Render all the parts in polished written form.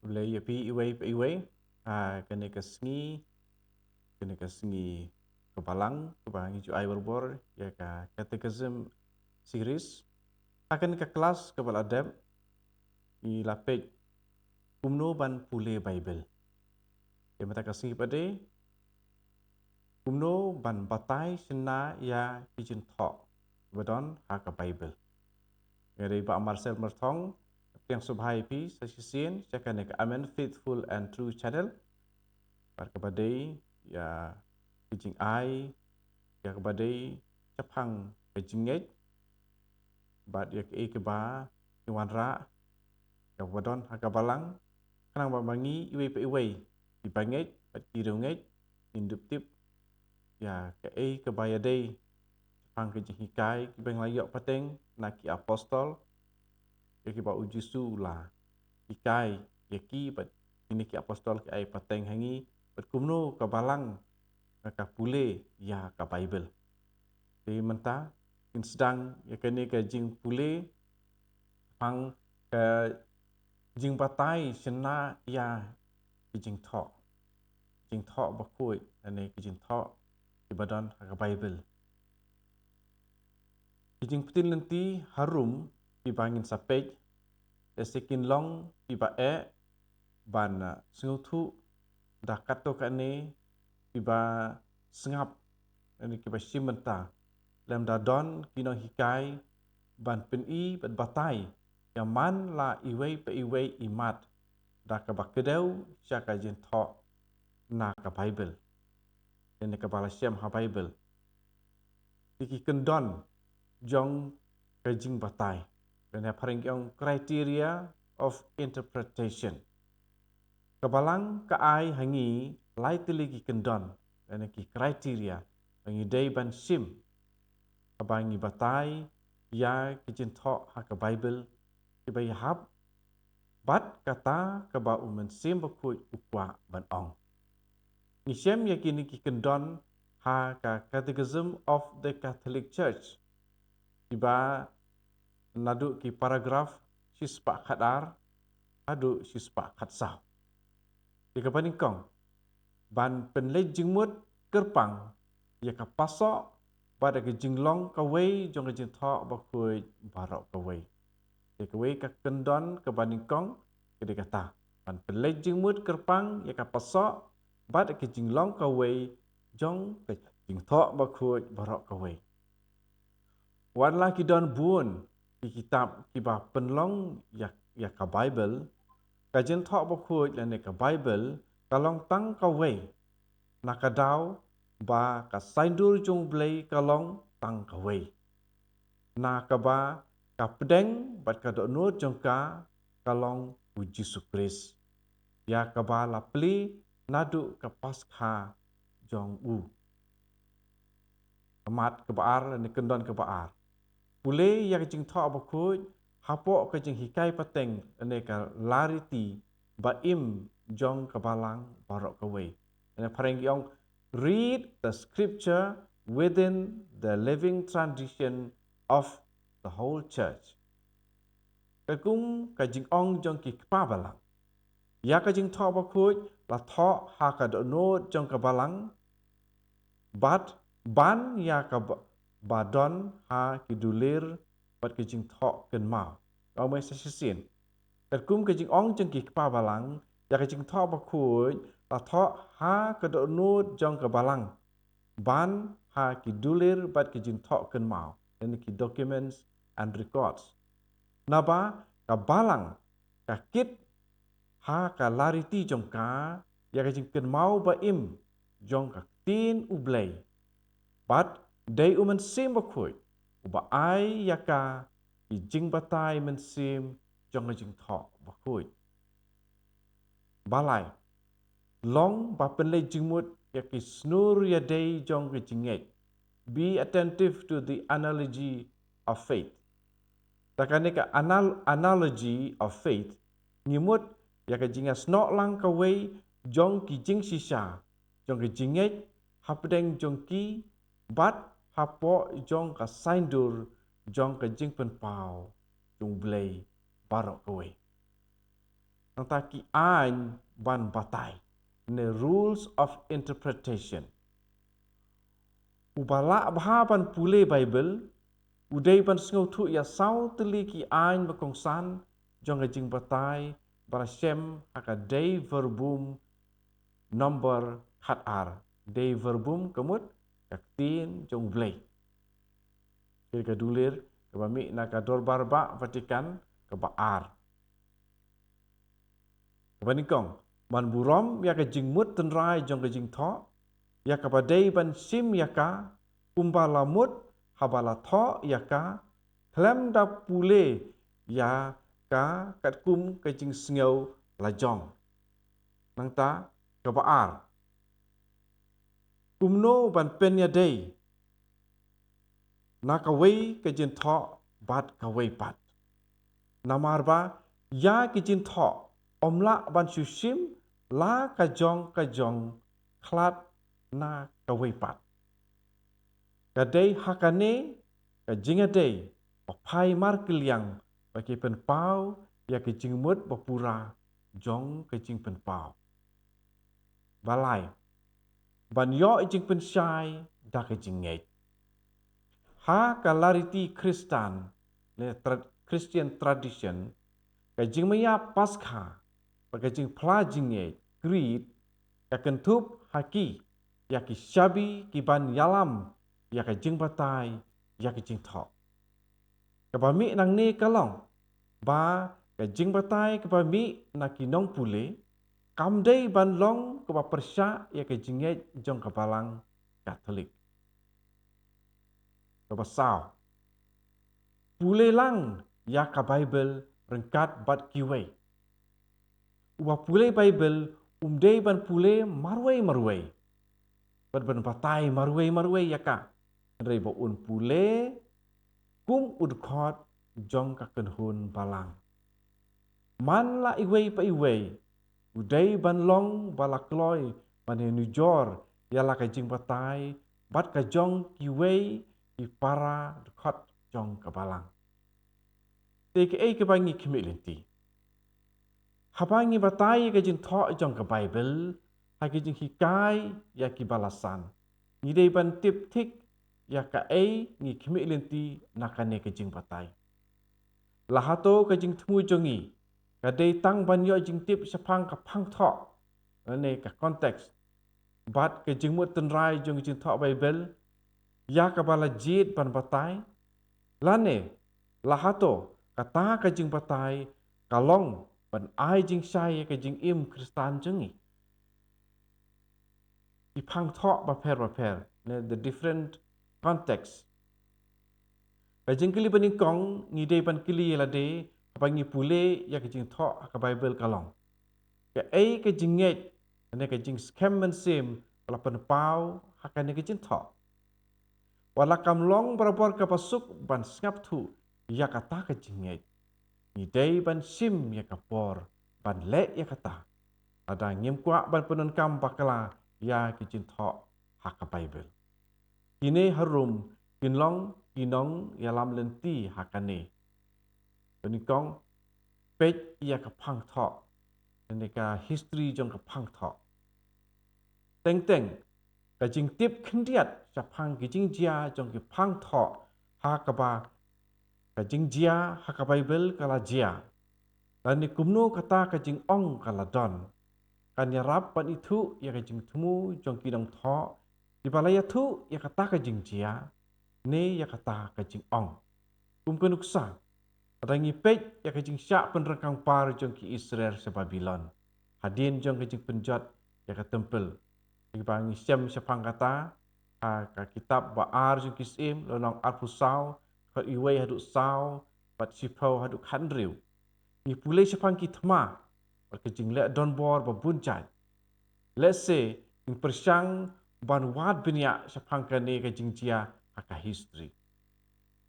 Boleh ya pi iway kena kesengi kebalang kebalang hiju ai berbor ya ka catechism series akan ke kelas kebal adab i lapik umno ban pule Bible. Ya mata kasih pada umno ban batai sena ya kijin thok badon ha ka Bible. Ngari ba Marcel Mertong yang subhai pi sesisin akan ke Amen Faithful and True channel. Bar kepada ya kijing ai ya kepada capang kejinget bat ya ke ba iwan ra ya wadon hakabalang kanang babangi iwe pe iwe dibanget bat kirunget indup tip ya ke baya day capang kejing hikai ki bang layok pateng naki apostol ya ki ba uji su la hikai ya ki bat ini ki apostol ki ai pateng hangi bat kumno kabalang ka pule ya ka Bible. Di mentah in sedang ya kene ke jing pule hang ke jing batai sena ya ke jing thok bakui ane ke jing thok di badan ka Bible. Ke jing petin lenti harum di bangin sapek sekin long di bae ban sengutu dah kato kane di ba sengap ane ke ba simenta dalam dadon kino hikai ban peni bat batai yang man la iwei pe iwei imat da ka bakedeu syaka jin tho na ka Bible dan ka bala syam ha Bible iki kendon jong ka jing batai dan paring yong criteria of interpretation kabalang ka ai hangi lai tiligi kendon dan ki criteria hangi dei ban sim abangi batai ya kijin tho ha ka Bible ki bai hab bat kata ka ba umen sim bakui ukwa ban ong ni syem ya kini ki kendon ha ka catechism of the Catholic Church iba nadu ki paragraf sispa khadar adu sispa khatsau di ka paningkong ban penlej jingmut kerpang ya ka pasok pada ke jinglong ka wei jong ke jing tho bakui barok ka wei ya ka wei ka kendon ka paningkong ke kata ban penlej jingmut kerpang ya ka pasok pada ke jinglong ka wei jong ke jing tho bakui barok ka wei wan la ki don buon ki kitab ki ba penlong ya ka Bible ka jin tho bakui la ne ka Bible kalong tang ka wei nakadaw ba ka saindur jong blei kalong tang ka wei na ka ba ka pedeng bat ka do no jong ka kalong u Jesu Kris ya ka ba la pli nadu ka paskha jong u amat ke baar ni kendon ke baar pule ya ke jing tho ba khu hapo ke jing hikai pateng ane ka lariti ba im jong ka balang barok ka wei ane pareng yong read the scripture within the living tradition of the whole church ka kum ka jing ong jong ki pa balang ya ka jing tho ba khu la tho ha ka do no jong ka balang bat ban ya ka badon ha kidulir bat ke jing tho ken mau au mai sa sin kat kum ke jing ong jeng ki pa balang ya ke jing tho ba khu la tho ha ka do no jong ka balang ban ha kidulir bat ke jing tho ken mau in ki documents and records naba ka balang ka kit ha ka lariti jong ka ya ke jing ken mau ba im jong ka tin ublei but day uman sim bakui uba ai yaka i jing batai men sim jong jing tho bakui balai long ba penle jingmut yaki snur ya day jong jinget be attentive to the analogy of faith takane ka analogy of faith ngimut yaka jinga snok lang ka wei jong ki jing sisa jong ki jinget hapdeng jong ki bat hapo jong ka saindur jong ka jing pen pau jong blei barok kowe nang ta ki ain ban batai ne rules of interpretation. Ubala bahaban pule Bible udai ban sngau thu ya sau teli ki ain bakongsan jong jing batai barasem haka dei verbum number hat ar dei verbum kemut kaktin jong blei. Kira dulir kebami nak ador barba Vatikan kebaar. Kebanikong man burom ya ke jingmut tenrai jong ke jing tho ya ke badai ban sim ya ka umbala mut habala tho ya ka klem da pule ya ka kat kum ke jing sngau lajong nang ta kebaar. Kumno ban pen ya dei na kawai ke jin tho bat kawai pat. Namar ba ya ke jin tho omla ban susim la kajong klat na kawai pat. Kadai hakane ka jinga dei papai mar kiliang bagi penpau ya ke jingmut bapura jong ke jing penpau. Balai ban yo jing pensyai da ke jingait. Ha kalariti Kristan le Christian tradition ka jingmaya Pascha bagi jing plajinge Creed ya kentup haki ya ki syabi ki ban yalam ya ka jing batai ya ki jing tho. Kabami nang ne kalong ba ka jing batai kabami na kinong pule kamdei ban long ka persya ya ka jinget jong kapalang Katolik. Kabasau pule lang ya ka Bible rengkat bat kiwei. Uba pule Bible umdei ban pule marwei. Ban batai marwei ya ka. Rei bo un pule kum udkhot jong ka kenhun balang. Man la iwei pa iwei. Udei ban long balakloi ban nujor ya la ka jing batai bat ka jong kiwei ki para dkhot jong ka balang. Teke ke bangi kimilinti. Habangi batai ka jing tho jong ka Bible ha ki jing hikai ya ki balasan. Ngidei ban tip tik ya ka ni kimilinti nakane ka jing batai. Lahato ka jing temu jongi ka dei tang ban yo jing tip sapang ka pang tho ane ka konteks bat ka jing mut tenrai jong jing tho Bible ya ka bala jit ban batai lane lahato kata ka jing batai kalong ban ai jing sai ka jing im Kristan jongi. Ipang tho ba per the different context. Kajing kili paning kong ngidei pan kili la de pangi pule ya kajing tho ka Bible kalong. Ka kajing nget ane kajing scam and sim la pan pau hakane kajing tho. Wala kam long barabor ka pasuk ban ngap thu ya kata kajing nget. Ngidei ban sim ya kapor ban le ya kata. Ada ngim kwa ban penun kam bakala ya kajing tho ka Bible. Kini harum kinlong kinong yalam lenti hakane. Penikong pej ia kapang tho. Neka history jong kapang tho. Teng kajing tip kendiat sapang kajing jia jong kapang tho hakaba kajing jia haka Bible kala jia. Dan ni kumno kata kajing ong kala don. Kan yarap pan itu ya kajing temu jong kinong tho. Di balaya tu ya kata kajing jia. Ne ya kata kajing ong. Kumpenuksa. Adangi pej ya kajing syak penrekang par jong ki Israel se Babylon. Hadin jong kajing penjat ya ka tempel. Ibangi syam syapang kata ka kitab baar jong kisim lonong arpusau ka iwei haduk sau pat sipau haduk handriu. Ni pulai syapang ki thma pat kajing le donbor babunjat. Let's say in persyang ban wad binyak syapang kane kajing jia haka history.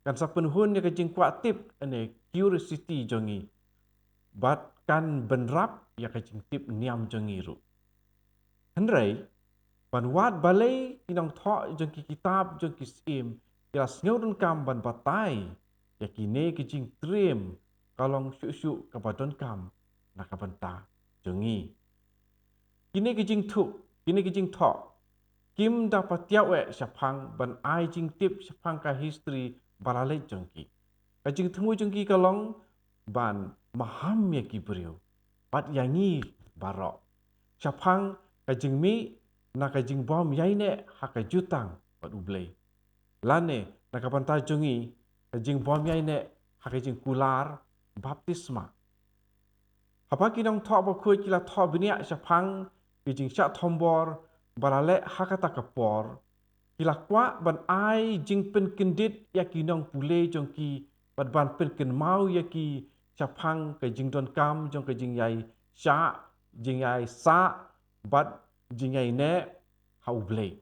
Kan sa penhun ya kajing kuat tip ane curiosity jongi. Bat kan benrap ya kajing tip niam jongi ru. Henry ban wad balai kinong tho jongki kitab jongki sim ya sngaudun kam ban batai ya kine kajing trim kalong syuk-syuk kabadon kam nakabanta jongi. Kini kijing tu, kini kijing tok. Kim dapat tiawe syapang ban ai jing tip syapang ka history balale jongki. Kajing temu jongki kalong ban maham ya kibriu. Pat yangi barok. Syapang kajing mi na kajing bom yaine haka jutang pat ublei. Lane nakabanta jongi kajing bom yaine haka jing kular baptisma. Apa kinong tok bakui kila tok biniak syapang kijing syak tombor balale hakata kapor kila kwa ban ai jing pen kendit ya kinong pule jongki ban pen ken mau ya ki syapang ke jing don kam jong ke jing yai syak jing yai sa bat jing yai ne hau ble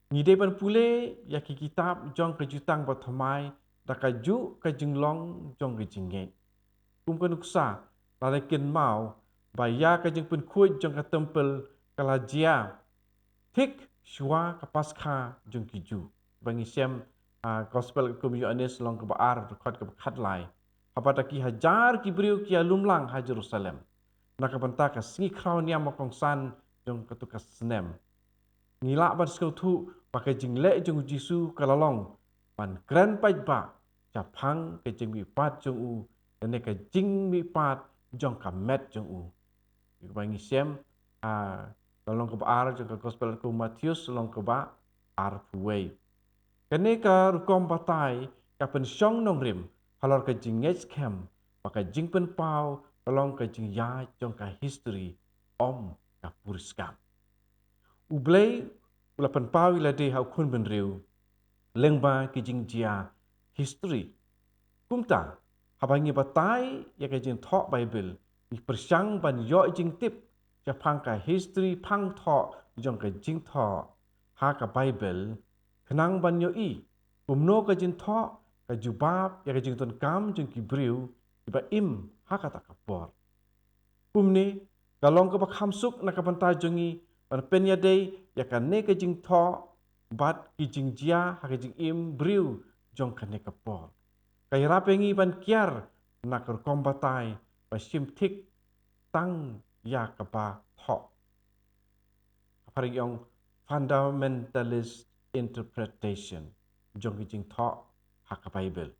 ngide ban pule ya ki kitab jong ke jutang batamai dakaju ke jing long jong ke jing nge kum ke nuksa lale ken mau baya ke jing pen kuit jong ke tempel kalajia tik shua kapaskha jong kiju bangi sem gospel community long ke baar khot ke khatlai apa taki hajar kibriu kia lumlang ha Jerusalem nakabanta ka singi kraw niam makong san jong ketuka senem ngilak ban skau tu pakai jing le jong jisu kalalong ban kren pai ba japang ke jing mi pat jong u dan ke jing mi pat jong ka met jong u bangi sem long ke baar jong ke gospel ku Matius long ke ba ar puwei kene ka rukom batai ka pen syong nong rim halor ke jing ngech kem pakai jing pen pau long ke jing ya jong ka history om ka puriskam ublei ula pen pau ila de hau kun ben riu lengba ke jing jia history kumta habangi batai ya ke jing thok bible ni persyang ban yo jing tip ja phang ka history phang thok jong ke jing thok ha ka bible kenang ban yo i kumno ka jing thok ka jubab ya ke jing ton kam jing ki briu iba im ha ka ta kapor kumni kalong ka bakham suk na ka banta jongi ban penya dei ya ka ne ka jing thok bat ki jing jia ha ka jing im briu jong ka ne kapor kai rapengi ban kiar na ka kombatai ba sim tik tang ya ka ba thok apari yong fundamentalist interpretation jong ki jing thok ha ka bible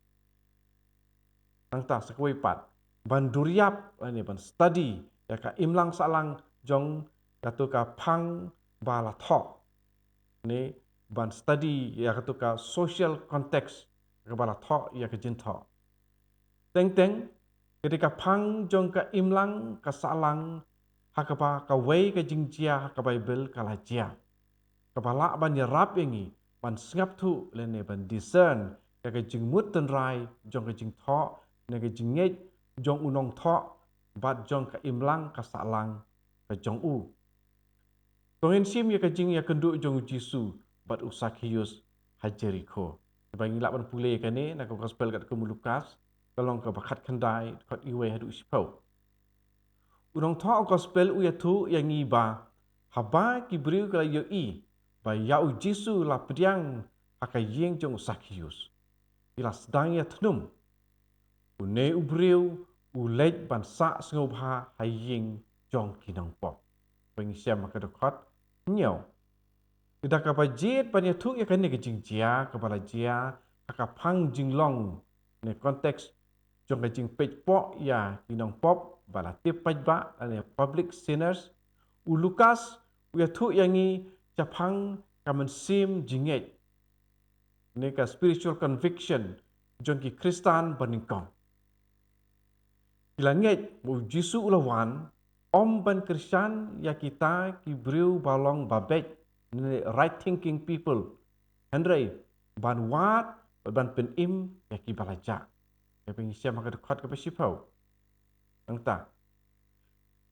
tang ta sakoi pat ban duriap ani ban study ya ka imlang salang jong katu ka phang bala thok ni ban study ya katu ka social context ka bala thok ya ka jin thok teng teng ketika phang jong ka imlang ka salang hakapa ka wei ka jingjia ka bible ka lajia ka bala ban ya rap yangi ban sngap thu lene ban discern ka ka jingmut ten rai jong ka jing thok ne ka jingej jong unong thok bat jong ka imlang ka salang ka jong u tongin sim ya ka jing ya kendu jong jisu bat usakius ha Jericho bangi lak ban pule ka ne na ka gospel kat ke Lukas kalong ka bakhat khandai kot iwe hadu sipau unong thok gospel u ya thu yang i ba haba ki briu ka yo i ba ya u jisu la pdiang aka yeng jong usakius ila sedang ya thnum une u briu u lej ban sa sngoba haying jong kinong pop bangi siam ka dokot nyo ida ka bajet ban ya thu ya kan ne ke jingjia ka bala jia aka phang jinglong ne konteks jong ka jing page po ya kinong pop bala tip page ba ane public sinners u Lukas u ya thu yangi japang kamen sim jinget ne ka spiritual conviction jong ki Kristan baningkong ilanget mu Jisu ulawan om ban Kristan ya kita ki briu balong babet ne right thinking people Andre ban wat ban pen im ya ki balaja ya peng siam ka dekat ka pasipau angta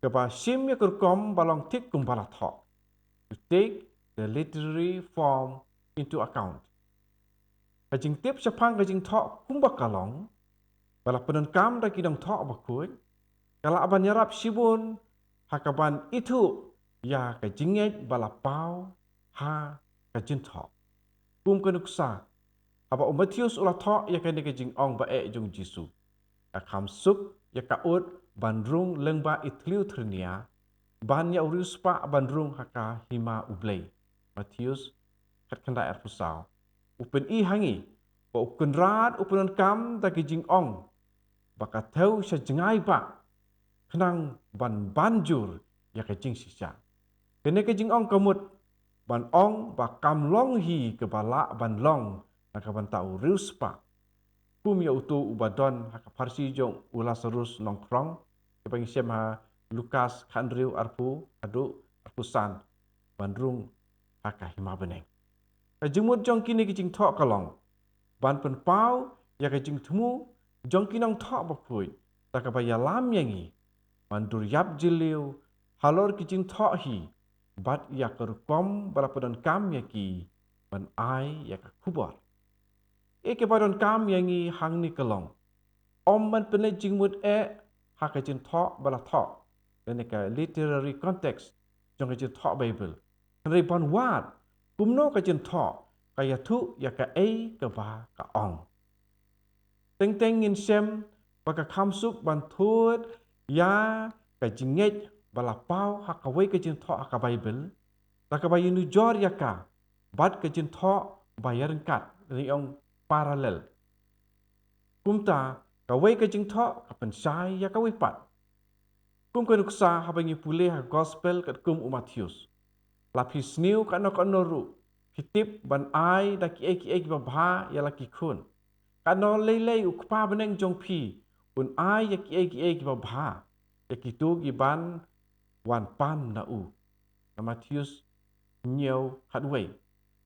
ka ba sim ya kurkom balong tik kum bala thok to take the literary form into account kajing tip sapang kajing thok kum bakalong bala penon kam da kidong thok bakut kala aban yarap sibun hakaban itu ya kajinget bala pau ha kajin thok kum kenuksa aba Matius ulah thok ya kan kajing ong ba e jong Jisu ka kham suk ya ka ut bandrung lengba itliu ternia, ban ya urius pa bandrung haka hima ublei. Matius kat kandai arpusau. Upen I hangi, ba ukun rat upenon kam da kijing ong, baka teu sa jengai ba, kenang ban banjur ya kijing sisa. Kene kijing ong kamut, ban ong ba kam long hi ke bala ban long, naka ban tau rius pa. Kum ya utu ubadon haka parsi jong Lazarus nongkrong, kebangi siam ha Lukas Andrew arpu adu arpusan bandrung haka hima beneng. Kajimut jong kini kijing thok kalong, ban pen pau ya kijing temu jong kinong thok bapui, taka ba ya lam yangi, mandur yap jiliu halor kijing thok hi, bat ya kerukom balapadon kam ya ki, ban ai ya kubor. Eke padon kam yangi hang ni kalong. Om man pene jingmut haka jin thok bala thok. Ini ka literary context jong ka jin thok Bible. Kenai ban wat kumno ka jin thok kaya tu ya ka ka ba ka ong. Teng teng in sem baka kamsuk ban thut ya ka jinget bala pau haka wei ka jin thok haka Bible. Laka ba yinu jor ya ka bat ka jin thok bayaran kat ni ong paralel. Kumta kawai ka jing thok kapan sai ya kawai pat. Kum ka nuksa habangi pulih ha gospel kat kum Matius. Lapis niu ka no ru. Hitip ban ai da ki eki babha ya laki kun. Ka no lei ukpa beneng jong pi. Un ai ya ki eki babha. Ya kitu giban wan pan na u. Na Matius nyau hadway.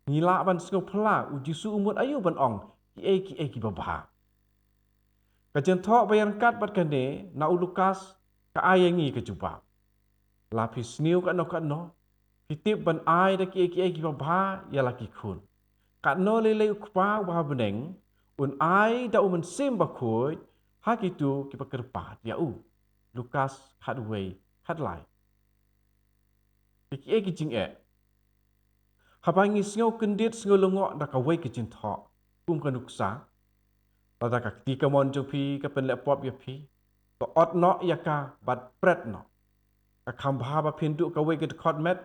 Ngila ban sengo pela ujisu umut ayu ban ong ki eki babha. Kajian thok bayan kat bat kane na Lukas ka ayangi ke juba. Lapis niu ka no. Hitip ban ai da ki babha ya laki kun. Ka no lele ukpa bah beneng un ai da umen sim bakoi hak itu ki pakerpat ya u. Lukas hadway hadlai. Ki jing Habangi sngau kendit sngau lengok da ka wei ke jin thok. Kum ka nuksa tada ka ketika mon jong pi ka pen laptop ya pi. Ka ot no ya ka bat pret no. Ka khambha ba pindu ka wei ke khot met.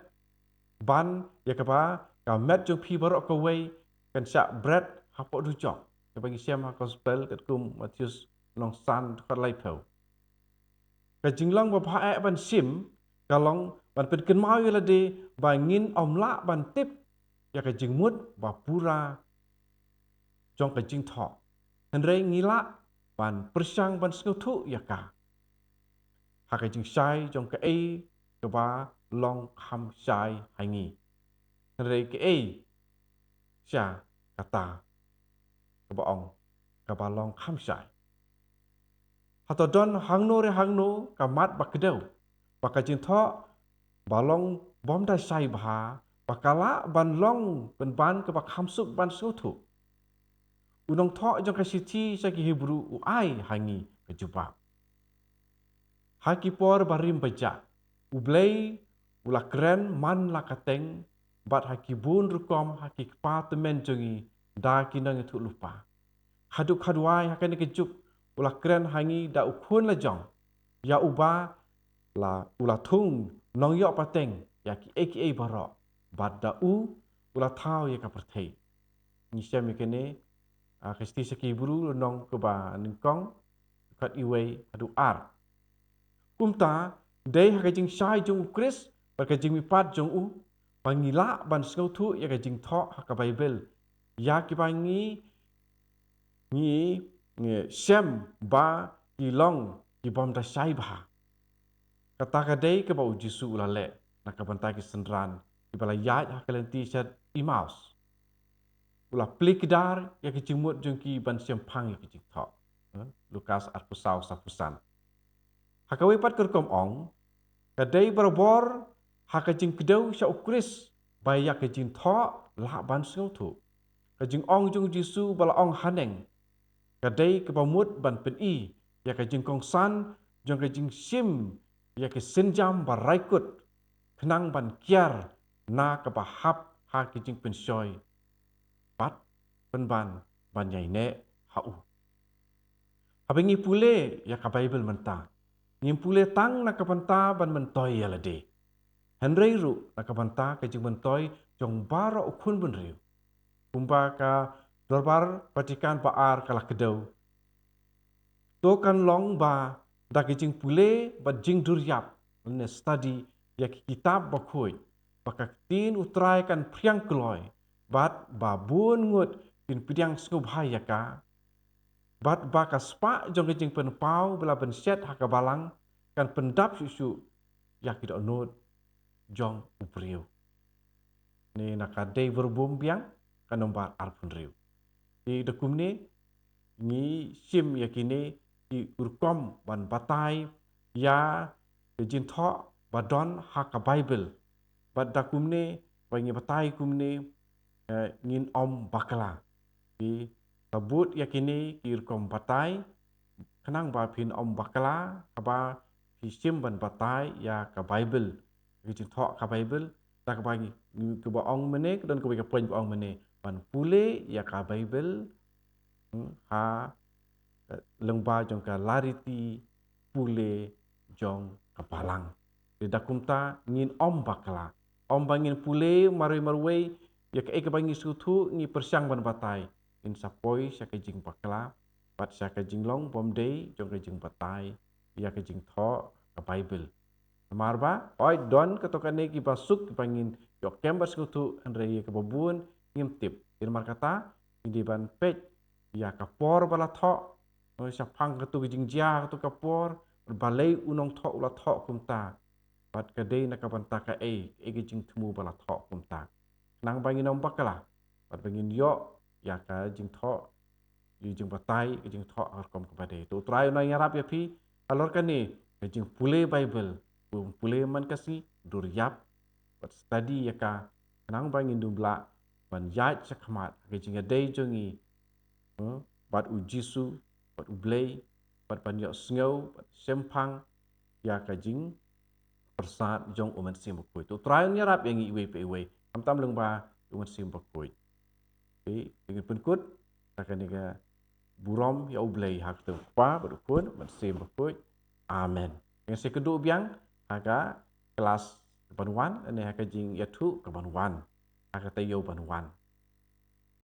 Ban ya ka ba ka met jong pi barok ka wei kan syak bread hapok du jok. Ka bagi siam ha gospel kat kum Matius long san khot lai peu. Ka jinglong ba pha ban sim kalong ban pen ken mau yela de ba ngin om la ban tip ya ka jingmut ba pura jong ka jing thok. Henry ngila ban persang ban sengtu ya ka. Haka jing sai jong ka ke ba long kham sai hangi. Henry ke sya kata ke ba ong ke ba long kham sai. Hato don hangno ka mat ba kedau. Baka jing thok balong bom da sai ba bakala ban long ban ke ba khamsuk ban sengtu. Unong thok jong ka siti sa ki Hebrew u ai hangi ke juba. Haki por barim baja. Ublei ula keren man lakateng bat haki bun rukom haki kpa temen jongi da kinang itu lupa. Haduk haduai hakan kejuk ula keren hangi da ukun la jong. Ya uba la ula tung nong yok pateng ya ki eki barok. Bat da ula tau ya ka pertei. Nisya mikene Kristi seki buru nong keba ningkong kat iwei adu ar. Kumta dei hakajing sai jong Kris bakajing mipat jong pangila ban sengau tu ya kajing thok haka Bible. Ya ki ngi sem ba ilong ki bom da sai ba. Kata ka dei ke ba ujisu ulale nak bantai ki sendran ki bala yat hakalenti set Imaus. Ulah plikdar ya kecimut jengki ban siampang ya kecik thok. Lukas arpusau sapusan. Hakawi pat kerkom ong, kadai berbor hakajing kedau sya ukris baya kejing thok lah ban sengau tu. Kajing ong jung jisu bala ong haneng. Kadai kebamut ban pen ya kajing kongsan jung kajing sim ya ke senjam baraikut kenang ban kiar na kebahap ha kajing pensoy. Pat penban banyai ne hau. Habengi pule ya ka Bible mentang. Ngimpule tang nakapanta ban mentoy yalade. Henry ru nakapanta ke jing mentoy jong bara ukun benriu. Kumba ka dorbar Vatikan baar kalah kedau. Tokan long ba da ke jing pule ba jing duryap ne study ya kitab bakoi. Baka tin utrai kan priang keloi. Bat ba bun ngut pin pidiang sngub hayaka. Bat ba ka spa jong ke jing penpau bela ben set hakabalang kan pendap susu ya kita onot jong upriu. Ni nakadei berbum biang kan nombar arpun riu. Di dekum ni ni sim yakini di urkom ban batai ya jin tho badon haka Bible. Bad dakum ni bangi batai kum ni ngin om bakala. Di tabut yakini di urkom batai kenang ba pin om bakala kaba sim ban batai ya ka Bible. Jin tho ka Bible tak bagi ke ba ong mene dan ke ba poin ba ong mene ban pule ya ka Bible ha lengba jong ka lariti pule jong kapalang. Di dakumta ngin om bakala. Om bangin pule marui marui ya ke bangi sutu ngi persiang ban batai. In sapoi sya ke jing bakala pat sya ke jing long bom day jong ke jing batai ya ke jing tho ka Bible. Marba oi don ketokane ki basuk bangin yok kembas kutu andre ke babun ngimtip. In markata di ban pej ya kapor bala tho siapang ketu jingjia ketu kapor balai unong tho ula tho kumta pat kadei nakabanta ka ke jing temu bala tho kumta nang bangin om bakala pat bangin yo ya ka jing tho jing batai ke jing tho arkom kepada tu trai na yarap ya pi alor kan ni ke jing pule Bible pule man kasi duryap pat study ya ka nang bangin dumbla ban yat sakmat ke jing adai jongi bat ujisu pat ublei pat banyak sengau pat sempang ya kajing persat jong umat sim bakoi tu trai nyarap yang iwe pe iwe tam leng ba umat sim bakoi pe ingin penkut takkan ga burom ya ublei hak tu pa berukun umat sim bakoi amen yang sekedu biang aga kelas kebanuan ane hakajing yatu kebanuan aga tayo banuan